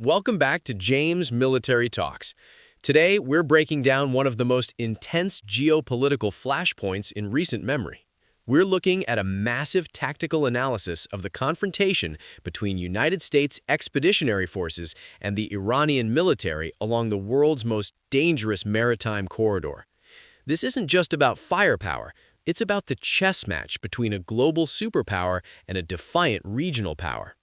Welcome back to James Military Talks. Today, we're breaking down one of the most intense geopolitical flashpoints in recent memory. We're looking at a massive tactical analysis of the confrontation between United States expeditionary forces and the Iranian military along the world's most dangerous maritime corridor. This isn't just about firepower, it's about the chess match between a global superpower and a defiant regional power.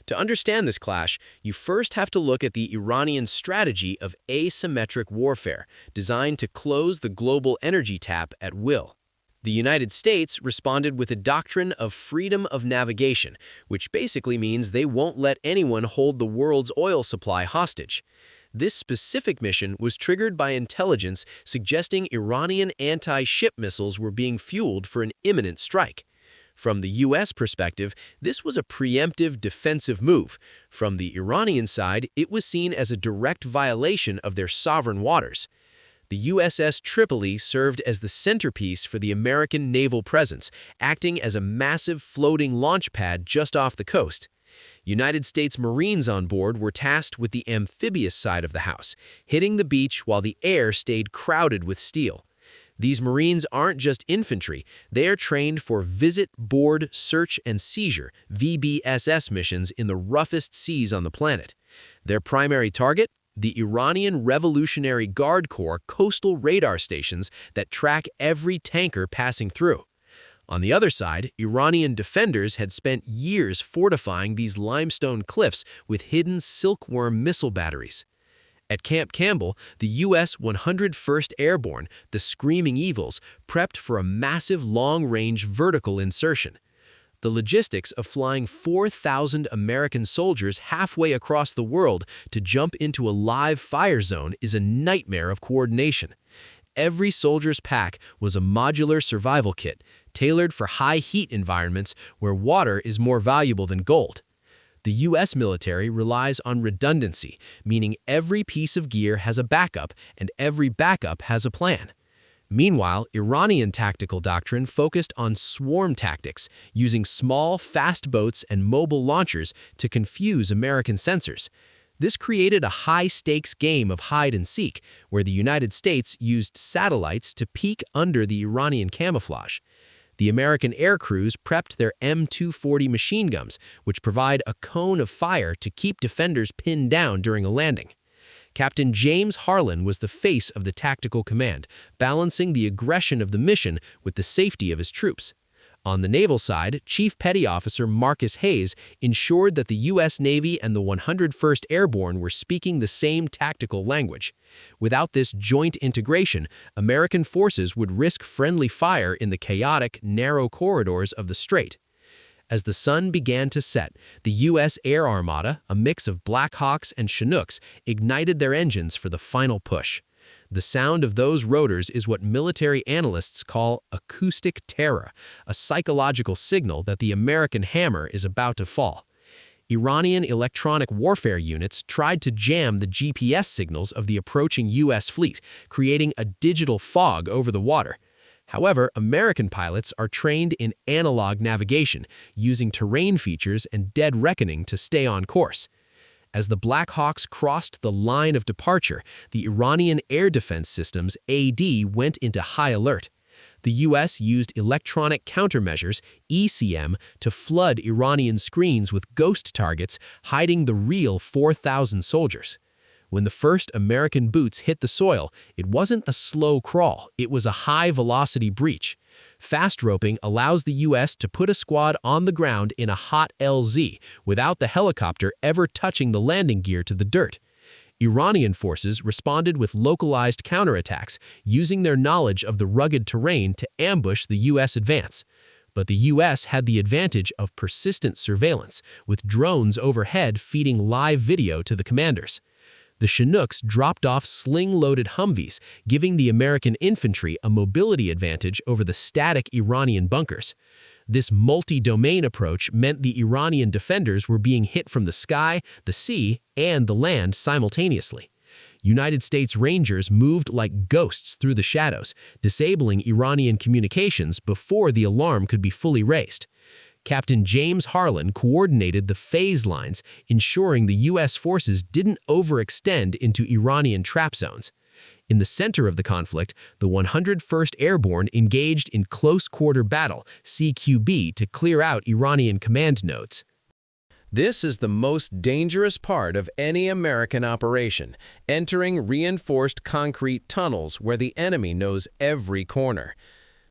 To understand this clash, you first have to look at the Iranian strategy of asymmetric warfare, designed to close the global energy tap at will. The United States responded with a doctrine of freedom of navigation, which basically means they won't let anyone hold the world's oil supply hostage. This specific mission was triggered by intelligence suggesting Iranian anti-ship missiles were being fueled for an imminent strike. From the U.S. perspective, this was a preemptive defensive move. From the Iranian side, it was seen as a direct violation of their sovereign waters. The USS Tripoli served as the centerpiece for the American naval presence, acting as a massive floating launch pad just off the coast. United States Marines on board were tasked with the amphibious side of the house, hitting the beach while the air stayed crowded with steel. These Marines aren't just infantry, they are trained for visit, board, search, and seizure (VBSS) missions in the roughest seas on the planet. Their primary target? The Iranian Revolutionary Guard Corps coastal radar stations that track every tanker passing through. On the other side, Iranian defenders had spent years fortifying these limestone cliffs with hidden silkworm missile batteries. At Camp Campbell, the U.S. 101st Airborne, the Screaming Eagles, prepped for a massive long-range vertical insertion. The logistics of flying 4,000 American soldiers halfway across the world to jump into a live fire zone is a nightmare of coordination. Every soldier's pack was a modular survival kit, tailored for high-heat environments where water is more valuable than gold. The U.S. military relies on redundancy, meaning every piece of gear has a backup and every backup has a plan. Meanwhile, Iranian tactical doctrine focused on swarm tactics, using small, fast boats and mobile launchers to confuse American sensors. This created a high-stakes game of hide-and-seek, where the United States used satellites to peek under the Iranian camouflage. The American air crews prepped their M240 machine guns, which provide a cone of fire to keep defenders pinned down during a landing. Captain James Harlan was the face of the tactical command, balancing the aggression of the mission with the safety of his troops. On the naval side, Chief Petty Officer Marcus Hayes ensured that the U.S. Navy and the 101st Airborne were speaking the same tactical language. Without this joint integration, American forces would risk friendly fire in the chaotic, narrow corridors of the Strait. As the sun began to set, the U.S. Air Armada, a mix of Black Hawks and Chinooks, ignited their engines for the final push. The sound of those rotors is what military analysts call acoustic terror, a psychological signal that the American hammer is about to fall. Iranian electronic warfare units tried to jam the GPS signals of the approaching U.S. fleet, creating a digital fog over the water. However, American pilots are trained in analog navigation, using terrain features and dead reckoning to stay on course. As the Black Hawks crossed the line of departure, the Iranian Air Defense Systems (AD) went into high alert. The U.S. used electronic countermeasures (ECM) to flood Iranian screens with ghost targets, hiding the real 4,000 soldiers. When the first American boots hit the soil, it wasn't a slow crawl, it was a high-velocity breach. Fast roping allows the U.S. to put a squad on the ground in a hot LZ without the helicopter ever touching the landing gear to the dirt. Iranian forces responded with localized counterattacks, using their knowledge of the rugged terrain to ambush the U.S. advance. But the U.S. had the advantage of persistent surveillance, with drones overhead feeding live video to the commanders. The Chinooks dropped off sling-loaded Humvees, giving the American infantry a mobility advantage over the static Iranian bunkers. This multi-domain approach meant the Iranian defenders were being hit from the sky, the sea, and the land simultaneously. United States Rangers moved like ghosts through the shadows, disabling Iranian communications before the alarm could be fully raised. Captain James Harlan coordinated the phase lines, ensuring the U.S. forces didn't overextend into Iranian trap zones. In the center of the conflict, the 101st Airborne engaged in close-quarter battle, CQB, to clear out Iranian command nodes. This is the most dangerous part of any American operation, entering reinforced concrete tunnels where the enemy knows every corner.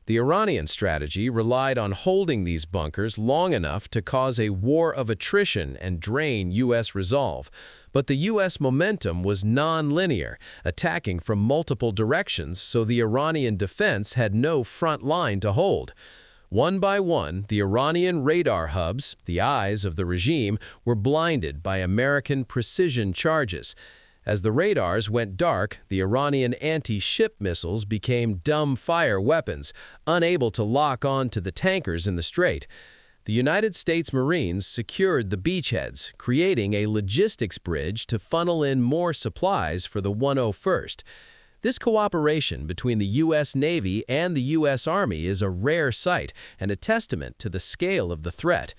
The Iranian strategy relied on holding these bunkers long enough to cause a war of attrition and drain U.S. resolve. But the U.S. momentum was non-linear, attacking from multiple directions, so the Iranian defense had no front line to hold. One by one, the Iranian radar hubs, the eyes of the regime, were blinded by American precision charges. As the radars went dark, the Iranian anti-ship missiles became dumb fire weapons, unable to lock on to the tankers in the strait. The United States Marines secured the beachheads, creating a logistics bridge to funnel in more supplies for the 101st. This cooperation between the U.S. Navy and the U.S. Army is a rare sight and a testament to the scale of the threat.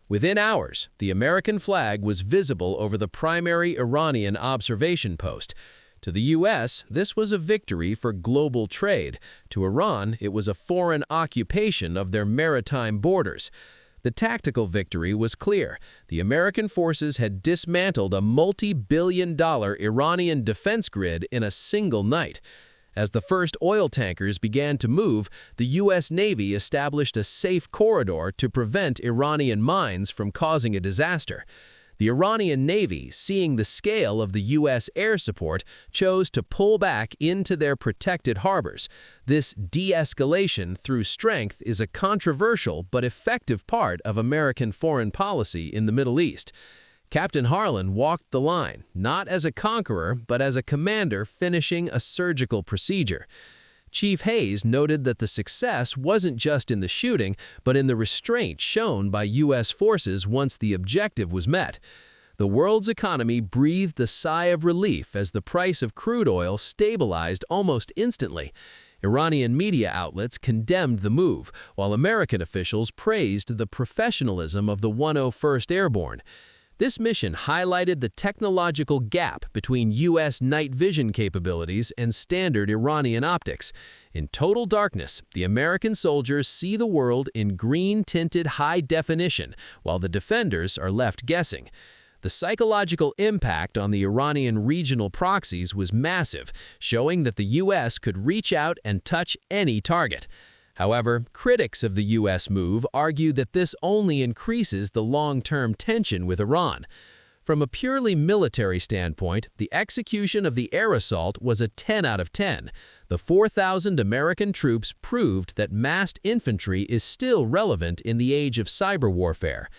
Within hours, the American flag was visible over the primary Iranian observation post. To the U.S., this was a victory for global trade. To Iran, it was a foreign occupation of their maritime borders. The tactical victory was clear. The American forces had dismantled a multi-billion-dollar Iranian defense grid in a single night. As the first oil tankers began to move, the U.S. Navy established a safe corridor to prevent Iranian mines from causing a disaster. The Iranian Navy, seeing the scale of the U.S. air support, chose to pull back into their protected harbors. This de-escalation through strength is a controversial but effective part of American foreign policy in the Middle East. Captain Harlan walked the line, not as a conqueror, but as a commander finishing a surgical procedure. Chief Hayes noted that the success wasn't just in the shooting, but in the restraint shown by U.S. forces once the objective was met. The world's economy breathed a sigh of relief as the price of crude oil stabilized almost instantly. Iranian media outlets condemned the move, while American officials praised the professionalism of the 101st Airborne. This mission highlighted the technological gap between U.S. night vision capabilities and standard Iranian optics. In total darkness, the American soldiers see the world in green-tinted high definition, while the defenders are left guessing. The psychological impact on the Iranian regional proxies was massive, showing that the U.S. could reach out and touch any target. However, critics of the U.S. move argue that this only increases the long-term tension with Iran. From a purely military standpoint, the execution of the air assault was a 10 out of 10. The 4,000 American troops proved that massed infantry is still relevant in the age of cyber warfare.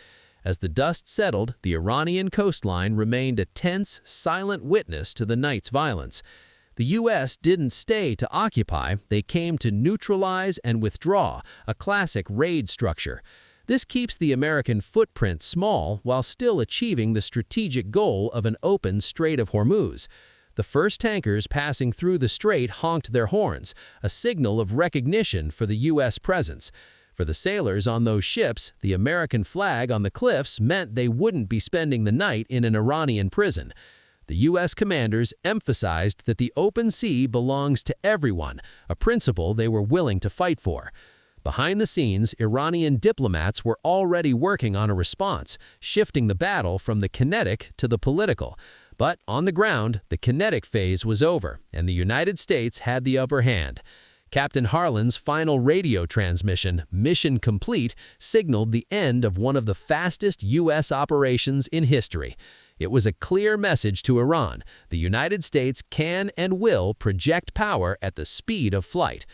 As the dust settled, the Iranian coastline remained a tense, silent witness to the night's violence. The U.S. didn't stay to occupy, they came to neutralize and withdraw, a classic raid structure. This keeps the American footprint small while still achieving the strategic goal of an open Strait of Hormuz. The first tankers passing through the strait honked their horns, a signal of recognition for the U.S. presence. For the sailors on those ships, the American flag on the cliffs meant they wouldn't be spending the night in an Iranian prison. The U.S. commanders emphasized that the open sea belongs to everyone, a principle they were willing to fight for. Behind the scenes, Iranian diplomats were already working on a response, shifting the battle from the kinetic to the political. But on the ground, the kinetic phase was over, and the United States had the upper hand. Captain Harlan's final radio transmission, "Mission Complete," signaled the end of one of the fastest U.S. operations in history. It was a clear message to Iran: the United States can and will project power at the speed of flight.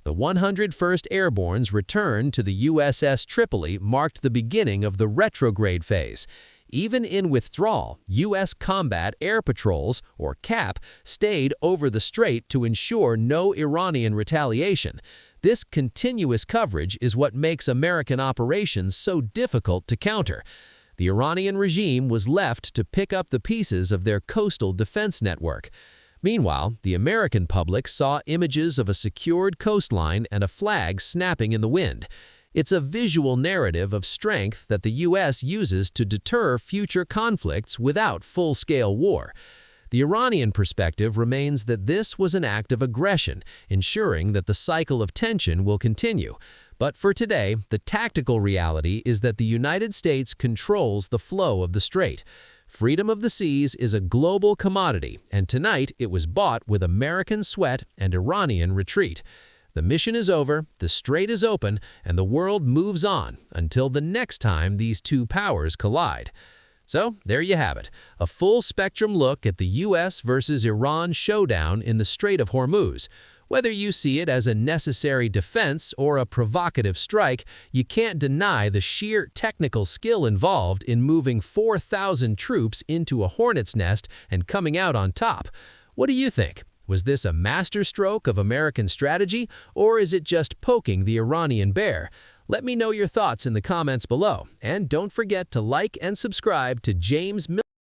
The 101st Airborne's return to the USS Tripoli marked the beginning of the retrograde phase. Even in withdrawal, U.S. combat air patrols, or CAP, stayed over the strait to ensure no Iranian retaliation. This continuous coverage is what makes American operations so difficult to counter. The Iranian regime was left to pick up the pieces of their coastal defense network. Meanwhile, the American public saw images of a secured coastline and a flag snapping in the wind. It's a visual narrative of strength that the U.S. uses to deter future conflicts without full-scale war. The Iranian perspective remains that this was an act of aggression, ensuring that the cycle of tension will continue. But for today, the tactical reality is that the United States controls the flow of the strait. Freedom of the seas is a global commodity, and tonight it was bought with American sweat and Iranian retreat. The mission is over, the strait is open, and the world moves on until the next time these two powers collide. So, there you have it, a full-spectrum look at the U.S. versus Iran showdown in the Strait of Hormuz. Whether you see it as a necessary defense or a provocative strike, you can't deny the sheer technical skill involved in moving 4,000 troops into a hornet's nest and coming out on top. What do you think? Was this a masterstroke of American strategy, or is it just poking the Iranian bear? Let me know your thoughts in the comments below, and don't forget to like and subscribe to James